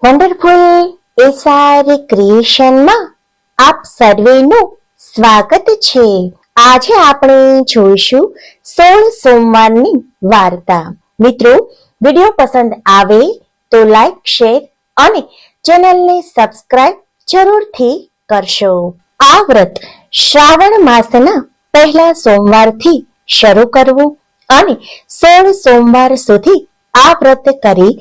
Wonderful SR ક્રિએશનમાં આપ સર્વેનું સ્વાગત છે। આજે આપણે જોઈશું 16 સોમવારની વાર્તા। મિત્રો, વિડીયો પસંદ આવે તો લાઈક, શેર અને ચેનલને સબસ્ક્રાઇબ જરૂરથી કરશો। આ વ્રત શ્રાવણ માસના પહેલા સોમવારથી શરૂ કરવું અને 16 સોમવાર સુધી આ વ્રત કરી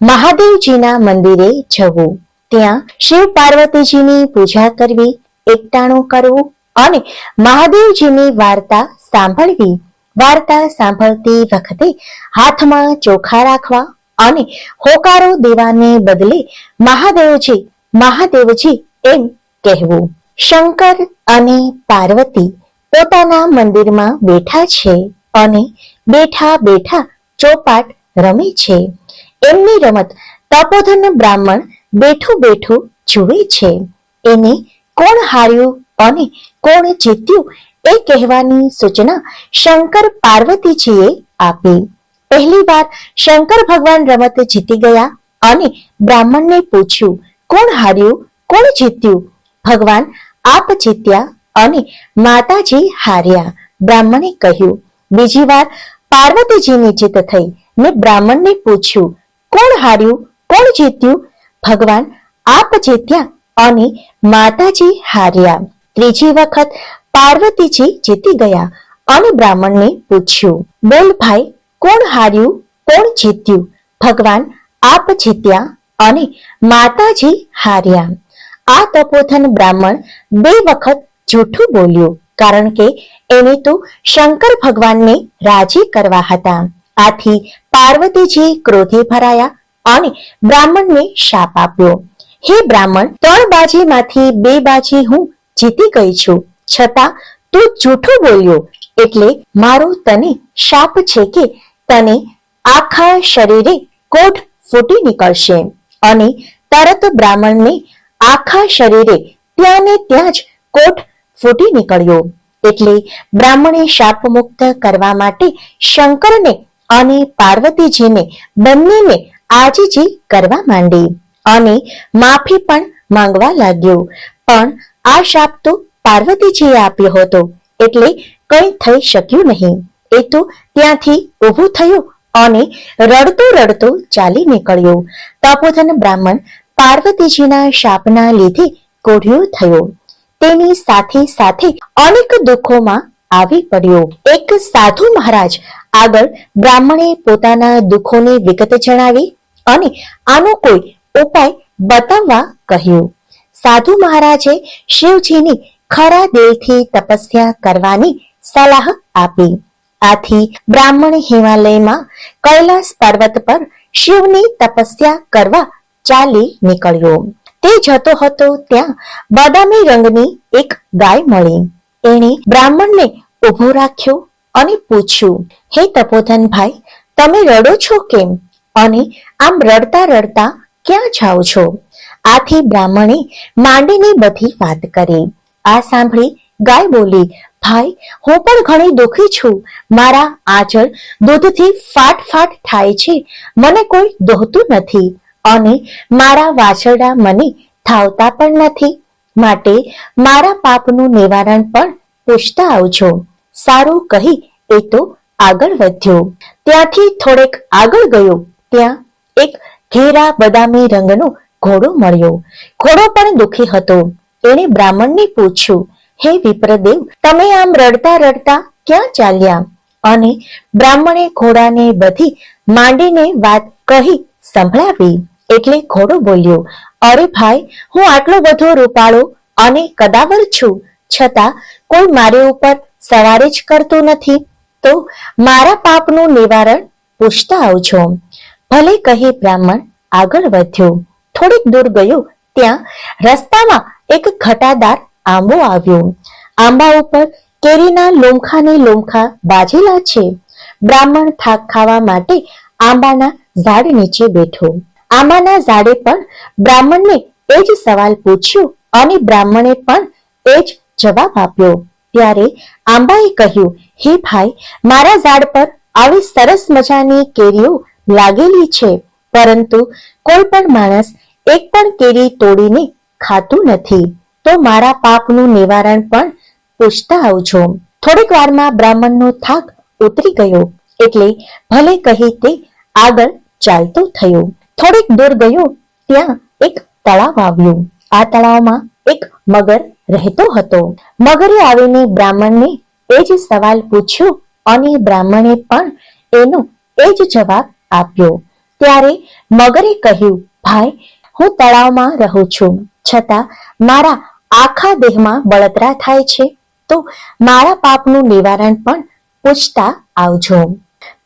મહાદેવજીના મંદિરે જવું, ત્યાં શિવ પાર્વતીજીની પૂજા કરવી, એકટાણું કરવું અને મહાદેવજીની વાર્તા સાંભળવી। વાર્તા સાંભળતી વખતે હાથમાં ચોખા રાખવા અને હોકારો દેવાને બદલે મહાદેવજી મહાદેવજી એમ કહેવું। શંકર અને પાર્વતી પોતાના મંદિરમાં બેઠા છે અને બેઠા બેઠા ચોપાટ રમે છે। એમની રમત તપોધન બ્રાહ્મણ બેઠું બેઠું જુએ છે। એને કોણ હાર્યું અને કોણ જીત્યું એ કહેવાની સૂચના શંકર પાર્વતીજીએ આપી। પહેલી વાર શંકર ભગવાન રમત જીતી ગયા અને બ્રાહ્મણને પૂછ્યું, કોણ હાર્યું, કોણ જીત્યું? ભગવાન, આપ જીત્યા અને માતાજી હાર્યા, બ્રાહ્મણે કહ્યું। બીજી વાર પાર્વતીજીની જીત થઈ ને બ્રાહ્મણને પૂછ્યું, કોણ હાર્યું, કોણ જીત્યું? ભગવાન, આપ જીત્યા અને માતાજી હાર્યા। ત્રીજી વખત પાર્વતીજી જીતી ગયા અને બ્રાહ્મણને પૂછ્યું, બોલ ભાઈ, કોણ હાર્યું, કોણ જીત્યું? ભગવાન, આપ જીત્યા અને માતાજી હાર્યા। આ તપોધન બ્રાહ્મણ 2 વખત જૂઠું બોલ્યું, કારણ કે એને તો શંકર ભગવાનને રાજી કરવા હતા। આથી પાર્વતીજી ક્રોધે ભરાયા અને બ્રાહ્મણને શાપ આપ્યો, હે બ્રાહ્મણ, 3 બાજીમાંથી 2 બાજી હું જીતી ગઈ છું, છતાં તું જૂઠું બોલ્યો, એટલે મારો તને શાપ છે કે તને આખા શરીરે કોઢ ફૂટી નીકળશે। અને તરત બ્રાહ્મણને આખા શરીરે ત્યાં ને ત્યાં જ કોઢ ફૂટી નીકળ્યો। એટલે બ્રાહ્મણે શાપ મુક્ત કરવા માટે શંકરને અને પાર્વતીજીને બંનેને આજીજી કરવા માંડી અને માફી પણ માંગવા લાગ્યો। પણ આ શાપ તો પાર્વતીજીએ આપ્યો હતો, એટલે કંઈ થઈ શક્યું નહીં। એ તો ત્યાંથી ઊભું થયું અને રડતો રડતો ચાલી નીકળ્યો। તપોધન બ્રાહ્મણ પાર્વતીજીના શાપના લીધે કોઢિયો થયો। તેની સાથે સાથે અનેક દુઃખોમાં આવી પડ્યો। એક સાધુ મહારાજ આગળ બ્રાહ્મણે પોતાના દુઃખોની વિગત જણાવી અને આનો કોઈ ઉપાય બતાવવા કહ્યું। સાધુ મહારાજે શિવજીની ખરા દિલથી તપસ્યા કરવાની સલાહ આપી। આથી બ્રાહ્મણ હિમાલયમાં કૈલાસ પર્વત પર શિવની તપસ્યા કરવા ચાલી નીકળ્યો। તે જતો હતો ત્યાં બદામી રંગની એક ગાય મળી। એણે બ્રાહ્મણને ઉભો રાખ્યો અને પૂછ્યું, હે તપોધન ભાઈ, તમે રડો છો કેમ? અને આમ રડતા રડતા ક્યાં જાઓ છો? આથી બ્રાહ્મણે માંડીને બધી વાત કરી। આ સાંભળી ગાય બોલી, ભાઈ, હું પણ ઘણી દુઃખી છું। મારા આંચળ દૂધથી ફાટ ફાટ થાય છે, મને કોઈ દોહતું નથી અને મારા વાછરડા મને થાવતા પણ નથી, માટે મારા પાપનું નિવારણ પણ પૂછતા આવજો। સારું કહી એ તો આગળ વધ્યો। ત્યાંથી થોડેક આગળ ગયો, ત્યાં એક ઘેરા બદામી રંગનો ઘોડો મળ્યો। ઘોડો પણ દુઃખી હતો। એણે બ્રાહ્મણને પૂછ્યું, હે વિપ્રદેવ, તમે આમ રડતા રડતા ક્યાં ચાલ્યા? અને બ્રાહ્મણે ઘોડાને બધી માંડીને વાત કહી સંભળાવી। એટલે ઘોડો બોલ્યો, અરે ભાઈ, હું આટલો બધો રૂપાળો અને કદાવર છું, છતાં કોઈ મારી ઉપર સવારી જ કરતું નથી, તો મારા પાપનું નિવારણ પૂછતા આવજો। ભલે કહી બ્રાહ્મણ આગળ વધ્યો। થોડીક દૂર ગયો, ત્યાં રસ્તામાં એક ઘટાદાર આંબો આવ્યો। આંબા ઉપર કેરીના લોમખાને લોમખા બાજેલા છે। બ્રાહ્મણ થાક ખાવા માટે આંબાના ઝાડ નીચે બેઠો। આંબાના ઝાડે પણ બ્રાહ્મણને એ જ સવાલ પૂછ્યો અને બ્રાહ્મણે પણ એ જ જવાબ આપ્યો। ત્યારે આંબાએ કહ્યું, હે ભાઈ, મારા ઝાડ પર આવી સરસ મજાની કેરીઓ લાગેલી છે, પરંતુ કોઈ પણ માણસ એક પણ કેરી તોડીને ખાતું નથી, તો મારા પાપનું નિવારણ પણ પૂછતા આવજો. થોડીક વારમાં બ્રાહ્મણનો થાક ઉતરી ગયો એટલે ભલે કહી તે આગળ ચાલતો થયો. થોડીક દૂર ગયો ત્યાં એક તળાવ આવ્યું. આ તળાવમાં એક મગર રહેતો હતો. મગરે આવીને બ્રાહ્મણને એ જ સવાલ પૂછ્યો અને બ્રાહ્મણે પણ એનો એ જ જવાબ આપ્યો. ત્યારે મગરે કહ્યું, ભાઈ, હું તળાવમાં રહું છું, છતાં મારા આખા દેહમાં બળતરા થાય છે, તો મારા પાપનું નિવારણ પણ પૂછતા આવજો.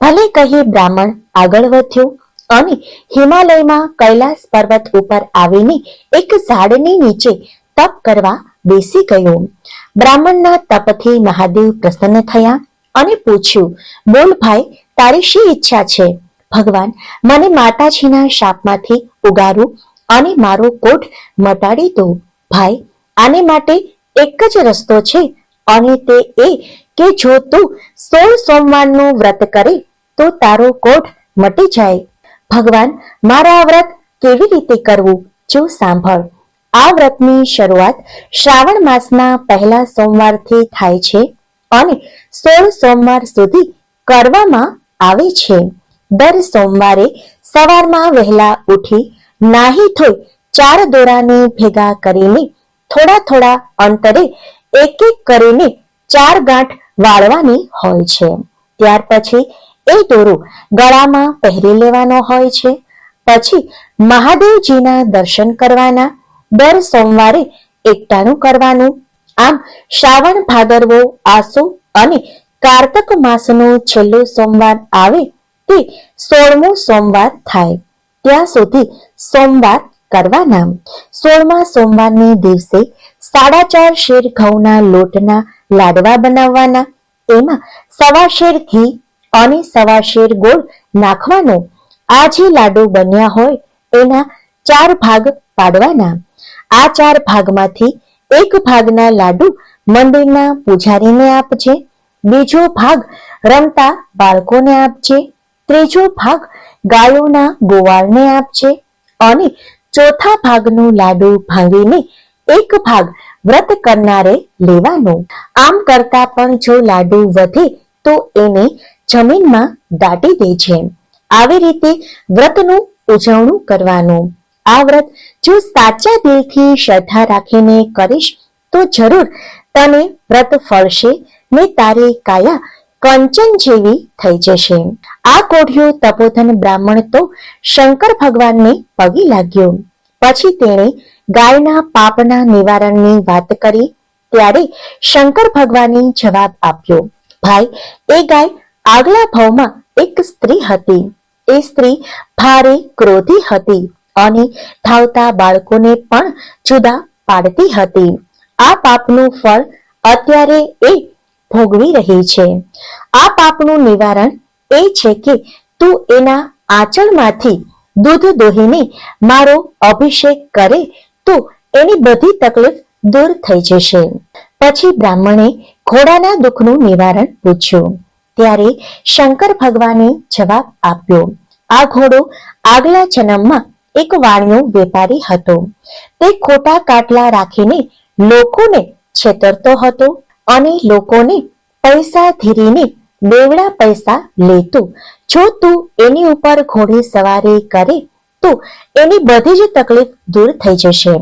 ભલે કહી બ્રાહ્મણ આગળ વધ્યો અને હિમાલયમાં કૈલાસ પર્વત ઉપર આવીને એક ઝાડની નીચે તપ કરવા બેસી ગયો. બ્રાહ્મણના તપથી મહાદેવ પ્રસન્ન થયા અને પૂછ્યું, બોલ ભાઈ, તારી શી ઈચ્છા છે? ભગવાન, મને માતાજીના શાપમાંથી ઉગારું અને મારો કોઢ મટાડી દો. ભાઈ, આને માટે એક જ રસ્તો છે અને તે એ કે જો તું 16 સોમવારનું વ્રત કરે તો તારો કોઢ મટી જાય. ભગવાન, મારા વ્રત કેવી રીતે કરવું? જો સાંભળ. આ વ્રતની શરૂઆત શ્રાવણ માસના પહેલા સોમવારથી થાય છે અને 16 સોમવાર સુધી કરવામાં આવે છે. દર સોમવારે સવારમાં વહેલા ઉઠી નાહી ધોઈ 4 દોરાને ભેગા કરીને થોડા થોડા અંતરે એક એક કરીને 4 ગાંઠ વાળવાની હોય છે. ત્યાર પછી એ દોરો ગળામાં પહેરી લેવાનો હોય છે. પછી મહાદેવજીના દર્શન કરવાના. દર સોમવારે એકટાણું કરવાનું. આમ શ્રાવણ, ભાદરવો, આસો અને કારતક માસનો છેલ્લો સોમવાર આવે તે 16મો સોમવાર થાય ત્યાં સુધી સોમવાર કરવાના. 16મા સોમવારની દિવસે 4.5 શેર ઘઉંના લોટના લાડવા બનાવવાના. એમાં 1.25 શેર ઘી અને 1.25 શેર ગોળ નાખવાનો. આ જે લાડુ બન્યા હોય એના 4 ભાગ પાડવાના. આ 4 ભાગમાંથી એક ભાગના લાડુ મંદિરના પૂજારીને આપજે, બીજો ભાગ રમતા બાળકોને આપજે, ત્રીજો ભાગ ગાયોના ગોવાળને આપજે અને ચોથા ભાગનું લાડુ ભાંગીને એક ભાગ વ્રત કરનારે લેવાનો. આમ કરતા પણ જો લાડુ વધે તો એને જમીનમાં દાટી દેજે. આવી રીતે વ્રતનું ઉજવણું કરવાનું. આ વ્રત જો સાચા દિલથી શ્રદ્ધા રાખીને કરીશ તો જરૂર તને વ્રત ફળશે ને તારી કાયા કંચન જેવી થઈ જશે. આ કોઢિયો તપોધન બ્રાહ્મણ તો શંકર ભગવાનને પગે લાગ્યો. પછી તેણે ગાયના પાપના નિવારણની વાત કરી. ત્યારે શંકર ભગવાને જવાબ આપ્યો, ભાઈ, એ ગાય આગલા ભાવમાં એક સ્ત્રી હતી. એ સ્ત્રી ભારે ક્રોધી હતી અને ધાવતા બાળકોને પણ જુદા પાડતી હતી. આ પાપનું ફળ અત્યારે એ ભોગવી રહી છે. આ પાપનું નિવારણ એ છે કે તું એના આંચળમાંથી દૂધ દોહીને મારો અભિષેક કરે તો એની બધી તકલીફ દૂર થઈ જશે. પછી બ્રાહ્મણે ઘોડાના દુઃખનું નિવારણ પૂછ્યું. ત્યારે શંકર ભગવાને જવાબ આપ્યો, આ ઘોડો આગલા જન્મમાં એક વાણિયો વેપારી હતો. તે ખોટા કાટલા રાખીને લોકોને છેતરતો હતો અને લોકોને પૈસા ધીરીને બેવડા પૈસા લેતો. જો તું એની ઉપર ઘોડી સવારી કરે તો એની બધી જ તકલીફ દૂર થઈ જશે.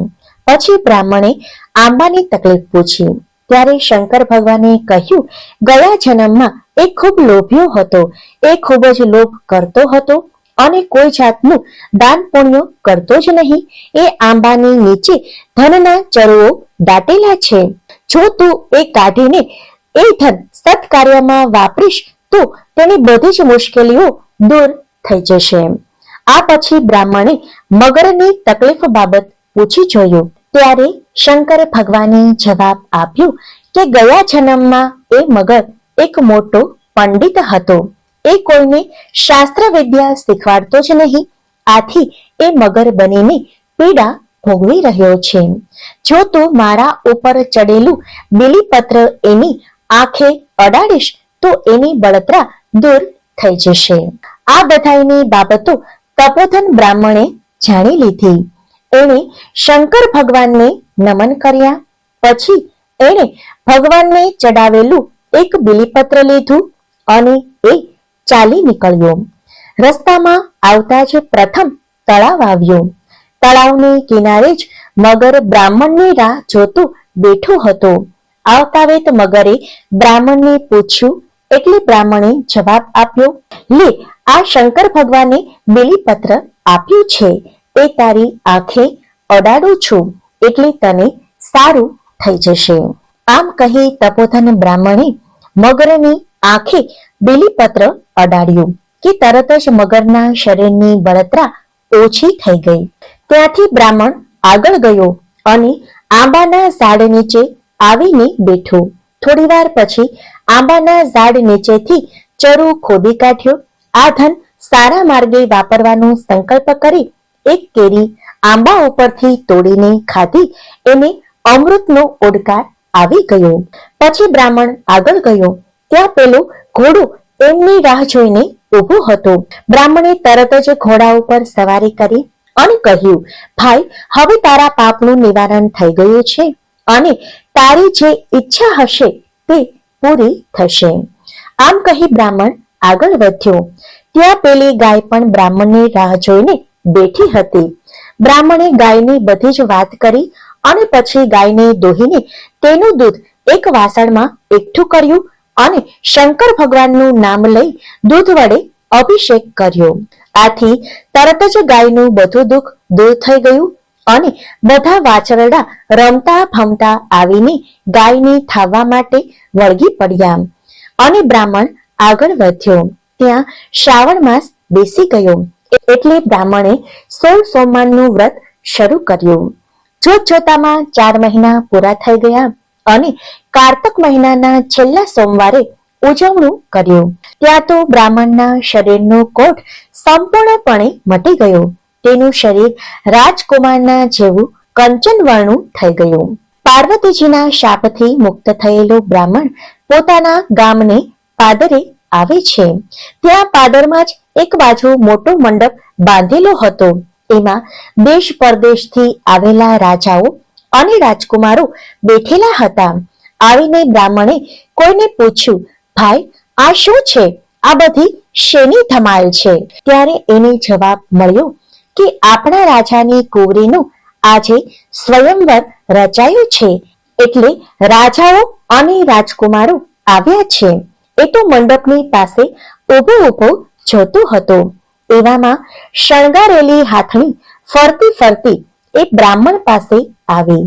પછી બ્રાહ્મણે આંબાની તકલીફ પૂછી. ત્યારે શંકર ભગવાને કહ્યું, ગયા જન્મમાં એ ખૂબ લોભિયો હતો. એ ખૂબ જ લોભ કરતો હતો અને કોઈ જાતનું દાન પુણ્ય કરતો જ નહીં. એ આંબાની નીચે ધનના ચરુઓ દાટેલા છે. જો તું એ કાઢીને એ ધન સત્કાર્યમાં વાપરીશ તો તેની બધી જ મુશ્કેલીઓ દૂર થઈ જશે. આ પછી બ્રાહ્મણે મગરની તકલીફ બાબત પૂછી જોયું. ત્યારે શંકર ભગવાને જવાબ આપ્યો કે ગયા જન્મમાં એ મગર એક મોટો પંડિત હતો. એ કોઈને શાસ્ત્ર વિદ્યા શીખવાડતો જ નહીં. આથી એ મગર બનીને પીડા ભોગવી રહ્યો છે. જો તું મારા ઉપર ચડેલું બીલીપત્ર એની આંખે અડાડીશ તો એની બળતરા દૂર થઈ જશે. આ બધાની બાબતો તપોધન બ્રાહ્મણે જાણી લીધી. એણે શંકર ભગવાનને નમન કર્યા. પછી એણે ભગવાનને ચડાવેલું એક બીલીપત્ર લીધું અને એ ચાલી નીકળ્યો. રસ્તામાં આવતા જ પ્રથમ તળાવ આવ્યું. તળાવની કિનારે જ મગર બ્રાહ્મણની રાહ જોતું બેઠું હતું. આવતા વેત મગરે બ્રાહ્મણને પૂછ્યું એટલે બ્રાહ્મણે જવાબ આપ્યો, લે, આ શંકર ભગવાને બીલીપત્ર આપ્યું છે, એ તારી આંખે અડાડું છું એટલે તને સારું થઈ જશે. આમ કહી તપોધન બ્રાહ્મણે મગરની આંખે બીલીપત્ર અડાડ્યું કે તરત જ મગરના શરીરની બળતરા ઓછી થઈ ગઈ. ત્યાંથી બ્રાહ્મણ આગળ ગયો અને આંબાના ઝાડ નીચે આવીને બેઠો. થોડી વાર પછી આંબાના ઝાડ નીચેથી ચરુ ખોદી કાઢ્યો. આ ધન સારા માર્ગે વાપરવાનો સંકલ્પ કરી એક કેરી આંબા ઉપરથી તોડીને ખાધી. એને અમૃતનો ઓડકાર આવી ગયો. પછી બ્રાહ્મણ આગળ ગયો. ત્યાં પેલું ઘોડું એમની રાહ જોઈને ઊભું હતું. બ્રાહ્મણે તરત જ ઘોડા ઉપર સવારી કરી અને કહ્યું, ભાઈ, હવે તારા પાપનું નિવારણ થઈ ગયું છે અને તારી જે ઈચ્છા હશે તે પૂરી થશે. આમ કહી બ્રાહ્મણ આગળ વધ્યો. ત્યાં પેલી ગાય પણ બ્રાહ્મણની રાહ જોઈને બેઠી હતી. બ્રાહ્મણે ગાયની બધી જ વાત કરી અને પછી ગાયને દોહીને તેનું દૂધ એક વાસણમાં એકઠું કર્યું અને શંકર ભગવાનનું નામ લઈ દૂધ વડે અભિષેક કર્યો. આથી તરત જ ગાયનું બધું દુઃખ દૂર થઈ ગયું અને બધા વાછરડા રમતા ભમતા આવીને ગાયને થાવવા માટે વળગી પડ્યા. અને બ્રાહ્મણ આગળ વધ્યો. ત્યાં શ્રાવણ માસ બેસી ગયો એટલે બ્રાહ્મણે 16 સોમવારનું વ્રત શરૂ કર્યું. જોત જોતામાં 4 મહિના પૂરા થઈ ગયા અને કારતક મહિનાના છેલ્લા સોમવારે ઉજવણું કર્યું. ત્યાં તો બ્રાહ્મણના શરીરનો કોટ સંપૂર્ણપણે મટી ગયો. તેનું શરીર રાજકુમારના જેવું કંચન વર્ણું થઈ ગયું. પાર્વતીજીના શાપથી મુક્ત થયેલો બ્રાહ્મણ પોતાના ગામને પાદરે આવે છે. ત્યાં પાદરમાં જ એક બાજુ મોટો મંડપ બાંધેલો હતો. એમાં દેશ પરદેશથી આવેલા રાજાઓ અને રાજકુમારો બેઠેલા હતા. આવીને બ્રાહ્મણે કોઈને પૂછ્યું, ભાઈ, આ શું છે? આ બધી શેની ધમાલ છે? ત્યારે એને જવાબ મળ્યો કે આપણા રાજાની કુંવરીનું આજે સ્વયંવર રચાયું છે એટલે રાજાઓ અને રાજકુમારો આવ્યા છે. એ તો મંડપની પાસે ઊભો ઊભો જોતો હતો. એવામાં શણગારેલી હાથણી ફરતી ફરતી એ બ્રાહ્મણ પાસે આવી.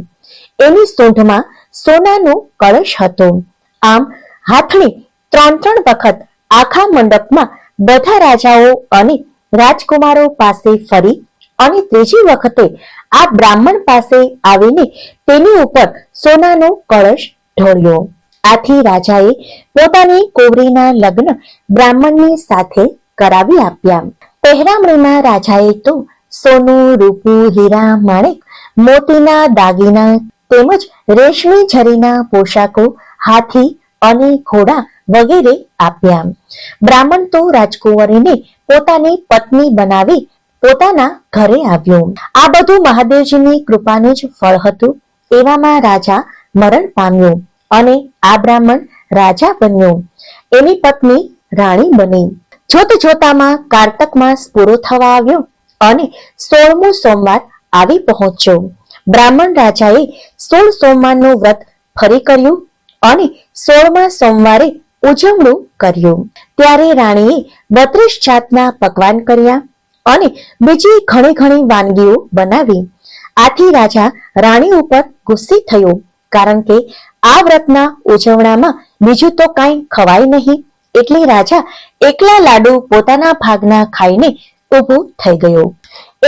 એની સૂંઢમાં સોનાનો કળશ હતો. આમ હાથણી 3 વખત આખા મંડપમાં બધા રાજાઓ અને રાજકુમારો પાસે ફરી અને ત્રીજી વખતે આ બ્રાહ્મણ પાસે આવીને તેની ઉપર સોનાનો કળશ ઢોળ્યો. આથી રાજાએ પોતાની કુંવરીના લગ્ન બ્રાહ્મણની સાથે કરાવી આપ્યા. પહેરામણીમાં રાજાએ તો સોનું, રૂપું, હીરા, માણેક, મોતીના દાગીના તેમજ રેશમી જરીના પોશાકો, હાથી અને ઘોડા વગેરે આપ્યા. બ્રાહ્મણ તો રાજકુંવરીને પોતાની પત્ની બનાવી પોતાના ઘરે આવ્યો. આ બધું મહાદેવજીની કૃપાનું જ ફળ હતું. એવામાં રાજા મરણ પામ્યો અને આ બ્રાહ્મણ રાજા બન્યો. એની પત્ની રાણી બની. જોત જોતામાં કારતક માસ પૂરો થવા આવ્યો અને 16મો સોમવાર આવી પહોંચ્યો. બ્રાહ્મણ રાજાએ 16 સોમવારનું વ્રત ફરી કર્યું અને 16મા સોમવારે ઉજવણું કર્યું. ત્યારે રાણીએ 32 જાતના પકવાન કર્યા અને બીજી ઘણી ઘણી વાનગીઓ બનાવી. આથી રાજા રાણી ઉપર ગુસ્સે થયો, કારણ કે આ વ્રતના ઉજવણામાં બીજું તો કાંઈ ખવાય નહીં. એટલે રાજા એકલા લાડુ પોતાના ભાગના ખાઈને ઊભો થઈ ગયો.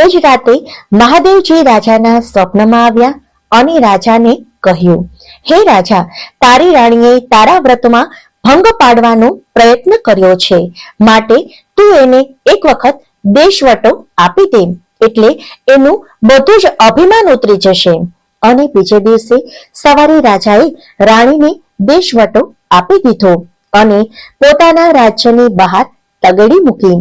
એ જ રાતે મહાદેવજી રાજાના સ્વપ્નમાં આવ્યા અને રાજાને કહ્યું, હે રાજા, તારી રાણીએ તારા વ્રતમાં ભંગ પાડવાનો પ્રયત્ન કર્યો છે, માટે તું એને એક વખત દેશવટો આપી દે, એટલે એનું બધું જ અભિમાન ઉતરી જશે. અને બીજે દિવસે સવારે રાજાએ રાણીને દેશવટો આપી દીધો અને પોતાના રાજ્યની બહાર તગડી મૂકી.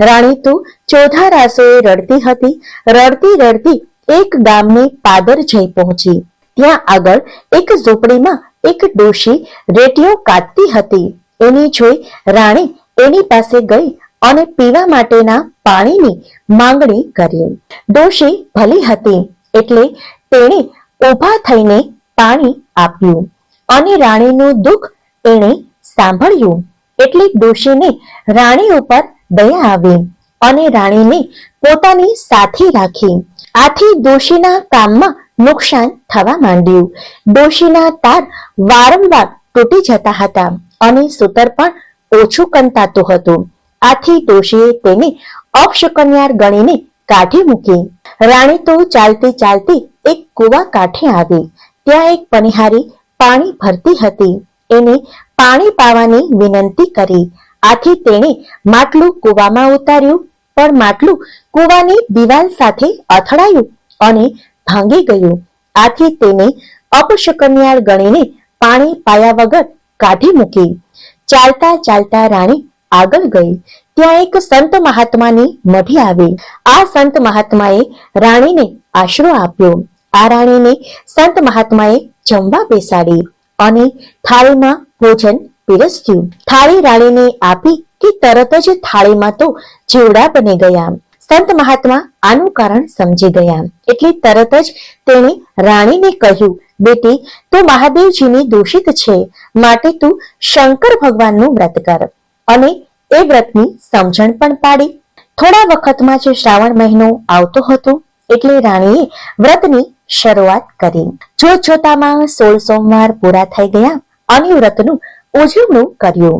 રાણી તો ચોધા રાસોએ રડતી હતી. રડતી રડતી એક ગામની પાદર જઈ પહોંચી. ત્યાં આગળ એક ઝૂંપડીમાં એક ડોશી રેટીઓ કાતતી હતી. એની જોઈ રાણી એની પાસે ગઈ અને પીવા માટેના પાણીની માંગણી કરી. ડોશી ભલી હતી એટલે તેણે ઊભા થઈને પાણી આપ્યું અને રાણીનું દુઃખ એણે સાંભળ્યું એટલે ડોશીને રાણી ઉપર દયા આવી અને રાણીને પોતાની સાથે રાખી. આથી ડોશીના કામમાં નુકસાન થવા માંડ્યું. ડોશીના તાર વારંવાર તૂટી જતા હતા અને સૂતર પણ ઓછું કંતાતું હતું. આથી ડોશીએ તેને અપશુકન્યાર ગણીને કાઢી મૂકી. રાણી તો ચાલતી ચાલતી એક કુવા કાંઠે આવી. ત્યાં એક પનિહારી પાણી ભરતી હતી. એને પાણી પાવાની વિનંતી કરી. આથી તેણે માટલું કુવામાં ઉતાર્યું, પણ માટલું કુવાની દિવાલ સાથે અથડાયું અને ભાંગી ગયું. આથી તેને અપશુકન્યાર ગણીને પાણી પાયા વગર કાઢી મૂકી. ચાલતા ચાલતા રાણી આગળ ગઈ. ત્યાં એક સંત મહાત્માની મઢી આવી. આ સંત મહાત્માએ રાણીને આશરો આપ્યો. આ રાણીને સંત મહાત્માએ જમવા બેસાડી અને થાળીમાં ભોજન પીરસ્યું. થાળી રાણીને આપી કે તરત જ થાળીમાં તો જીવડા બની ગયા. સંત મહાત્મા આનું કારણ સમજી ગયા એટલે તરત જ તેણે રાણીને કહ્યું, બેટી, તું મહાદેવજીની દૂષિત છે, માટે તું શંકર ભગવાનનું વ્રત કર. અને એ વ્રતની સમજણ પણ પાડી. થોડા વખતમાં જ શ્રાવણ મહિનો આવતો હતો એટલે રાણીએ વ્રતની શરૂઆત કરી. જોત જોતામાં 16 સોમવાર પૂરા થઈ ગયા અને વ્રતનું ઉજવણું કર્યું.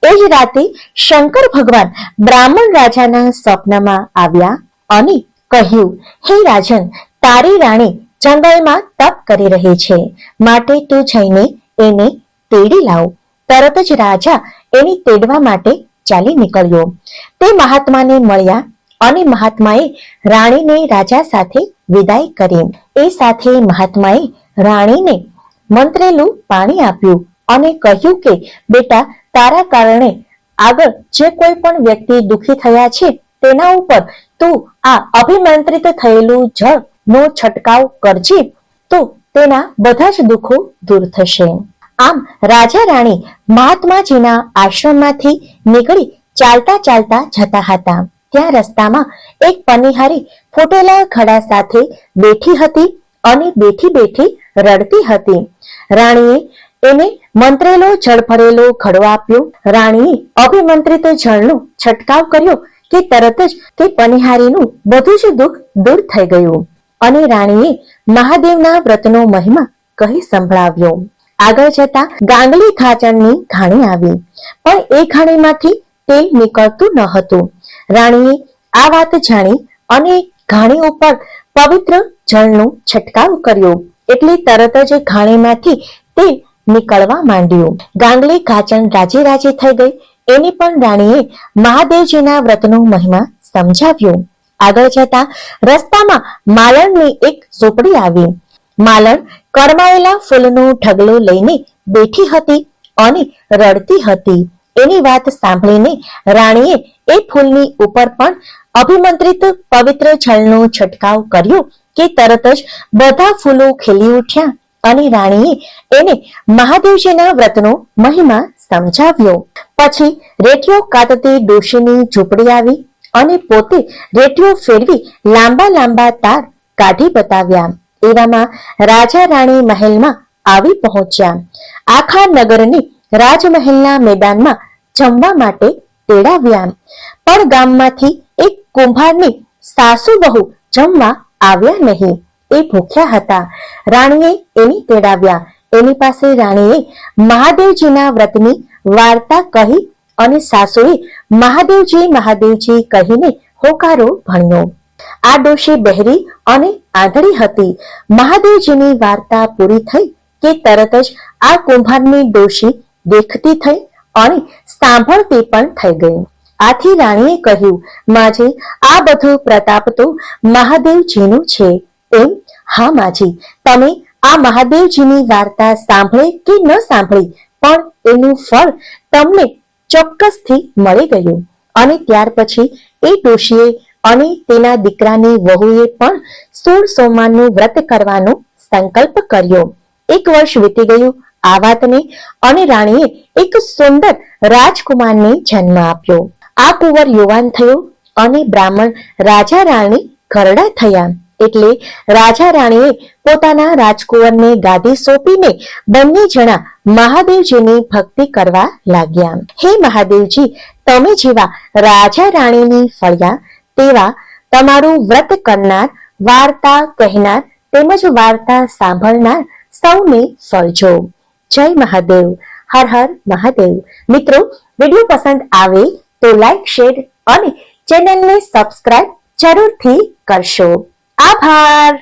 એ જ રાતે શંકર ભગવાન બ્રાહ્મણ રાજાના સ્વપ્નમાં આવ્યા અને કહ્યું, હે રાજન, તારી રાણી જંગલમાં તપ કરી રહી છે, માટે તું જઈને એને તેડી લાવ. તરત જ રાજા એને તેડવા માટે ચાલી નીકળ્યો. તે મહાત્માને મળ્યા અને મહાત્માએ રાણીને રાજા સાથે વિદાય કરી. એ સાથે મહાત્માએ રાણીને મંત્રેલું પાણી આપ્યું અને કહ્યું કે બેટા, તારા કારણે આગળ જે કોઈ પણ વ્યક્તિ દુઃખી થયા છે તેના ઉપર તું આ અભિમંત્રિત થયેલું જળ નો છંટકાવ કરજે, તો તેના બધા જ દુઃખો દૂર થશે. આમ રાજા રાણી મહાત્માજીના આશ્રમમાંથી નીકળી ચાલતા ચાલતા જતા હતા. ત્યાં રસ્તામાં એક પનિહારી ફૂટેલા ઘડા સાથે બેઠી હતી અને બેઠી બેઠી રડતી હતી. રાણીએ એને મંત્રેલો જળ ભરેલો ઘડો આપ્યો. રાણીએ અભિમંત્રિત જળનો છંટકાવ કર્યો કે તરત જ તે પનિહારીનું બધું જ દુઃખ દૂર થઈ ગયું અને રાણીએ મહાદેવના વ્રતનો મહિમા કહી સંભળાવ્યો. આગળ જતા ગાંગલી ખાચરની ઘાણી આવી, પણ એ ઘાણીમાંથી તેલ નીકળતું ન હતું. રાણીએ આ વાત જાણી અને ઘાણી ઉપર પવિત્ર જળનો છંટકાવ કર્યો એટલે તરત જ ઘાણીમાંથી તેલ નીકળવા માંડ્યું. ગાંગલી ખાચર રાજી રાજી થઈ ગઈ. એની પણ રાણીએ મહાદેવજીના વ્રતનો મહિમા સમજાવ્યો. આગળ જતા રસ્તામાં માલણની એક ઝૂંપડી આવી. માલણ કરમાયેલા ફૂલનો ઢગલો લઈને બેઠી હતી અને રડતી હતી. એની વાત સાંભળીને રાણીએ એ ફૂલની ઉપર પણ અભિમંત્રિત પવિત્ર જળનો છંટકાવ કર્યો કે તરત જ બધા ફૂલો ખીલી ઉઠ્યા અને રાણીએ એને મહાદેવજીના વ્રતનો મહિમા સમજાવ્યો. પછી રેટીઓ કાતતી ડોશીની ઝૂંપડી આવી અને પોતે રેટીઓ ફેરવી લાંબા લાંબા તાર કાઢી બતાવ્યા. એવામાં રાજા રાણી મહેલમાં આવી પહોંચ્યા. આખા નગરની રાજમહેલના મેદાનમાં જમવા માટે તેડાવ્યા. પણ ગામમાંથી એક કુંભારની સાસુ બહુ જમવા આવ્યા નહીં. એ ભૂખ્યા હતા. રાણીએ એની તેડાવ્યા. એની પાસે રાણીએ મહાદેવજીના વ્રતની વાર્તા કહી અને સાસુએ મહાદેવજી મહાદેવજી કહીને હોકારો ભણ્યો. આ ડોશી બહેરી અને આંધળી હતી. મહાદેવજીની વાર્તા પૂરી થઈ કે તરત જ આ કુંભારની ડોશી દેખતી થઈ અને સાંભળતી પણ થઈ ગઈ. આથી રાણીએ કહ્યું, માજી, આ બધું પ્રતાપ તો મહાદેવજીનું છે. એમ? હા માજી, તમે આ મહાદેવજીની વાર્તા સાંભળે કે ન સાંભળી, પણ એનું ફળ તમને ચોક્કસથી મળી ગયું. અને ત્યાર પછી એ ડોશીએ અને તેના દીકરાની વહુએ પણ 16 સોમવારનું વ્રત કરવાનો સંકલ્પ કર્યો. 1 વર્ષ વીતી ગયું આ વાતને અને રાણીએ એક સુંદર રાજકુમારને જન્મ આપ્યો. આ કુંવર યુવાન થયો અને બ્રાહ્મણ રાજા રાણી ઘરડા થયા. એટલે રાજા રાણીએ પોતાના રાજકુંવરને ગાદી સોંપીને બંને જણા મહાદેવજીની ભક્તિ કરવા લાગ્યા. હે મહાદેવજી, તમે જેવા રાજા રાણીની ફળ્યા તેવા તમારું વ્રત કરનાર, વાર્તા કહેનાર તેમજ વાર્તા સાંભળનાર સૌને ફળજો. જય મહાદેવ. હર હર મહાદેવ. મિત્રો, વિડીયો પસંદ આવે તો લાઈક, શેર અને ચેનલને સબસ્ક્રાઇબ જરૂરથી કરશો. આભાર.